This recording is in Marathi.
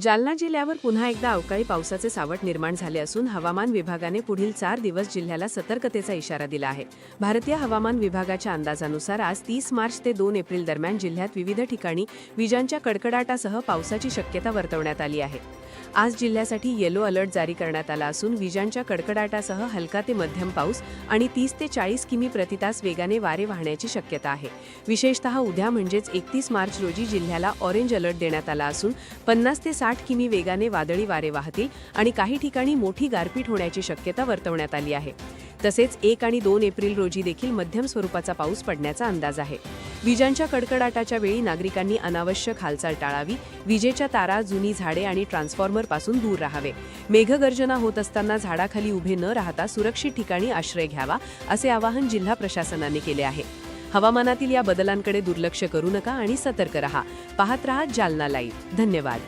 जालना जिल्ह्यावर पुन्हा एकदा अवकाळी पावसाचे सावट निर्माण झाले असून हवामान विभागाने पुढील 4 दिवस जिल्ह्याला सतर्कतेचा इशारा दिला आहे। भारतीय हवामान विभागाच्या अंदाजानुसार आज 30 मार्च ते 2 एप्रिल दरम्यान जिल्ह्यात विविध ठिकाणी विजांच्या कडकडाटासह पावसाची शक्यता वर्तवण्यात आली आहे। आज जिल्ह्यासाठी येलो अलर्ट जारी करण्यात आला असून विजांच्या कडकडाटासह हलका ते मध्यम पाऊस आणि 30 ते 40 किमी प्रति तास वेगाने वारे वाहण्याची शक्यता आहे। विशेषतः उद्या म्हणजेच 31 मार्च रोजी जिल्ह्याला ऑरेंज अलर्ट देण्यात आला असून 50 ते 60 किमी वेगाने वादळी वारे वाहतील आणि काही ठिकाणी मोठी गारपीट होण्याची शक्यता वर्तवण्यात आली आहे। तसेच 1 आणि 2 एप्रिल रोजी देखील मध्यम स्वरूपाचा पाऊस पडण्याचा अंदाज आहे। विजांच्या कडकडाटाच्या वेळी नागरिकांनी अनावश्यक हालचाल टाळावी, विजेच्या तारा, जुनी झाडे आणि ट्रान्सफॉर्मर पासून दूर राहावे। मेघगर्जना होत असताना झाडाखाली उभे न राहता सुरक्षित ठिकाणी आश्रय घ्यावा, असे आवाहन जिल्हा प्रशासनाने केले आहे। हवामानातील या बदलांकडे दुर्लक्ष करू नका आणि सतर्क रहा। पाहत रहा जालना लाईव्ह। धन्यवाद।